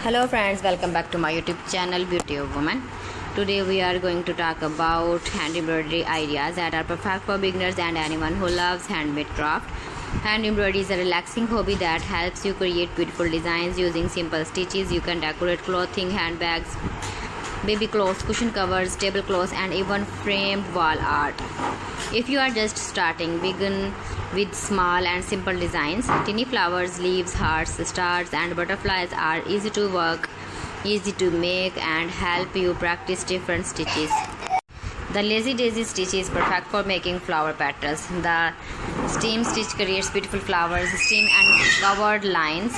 Hello friends, welcome back to my YouTube channel Beauty of Woman. Today we are going to talk about hand embroidery ideas that are perfect for beginners and anyone who loves handmade craft. Hand embroidery is a relaxing hobby that helps you create beautiful designs using simple stitches. You can decorate clothing, handbags, baby clothes, cushion covers, tablecloths, and even framed wall art. If you are just starting, begin with small and simple designs. Tiny flowers, leaves, hearts, stars, and butterflies are easy to work, easy to make, and help you practice different stitches. The lazy daisy stitch is perfect for making flower patterns. The stem stitch creates beautiful flowers, stem and covered lines.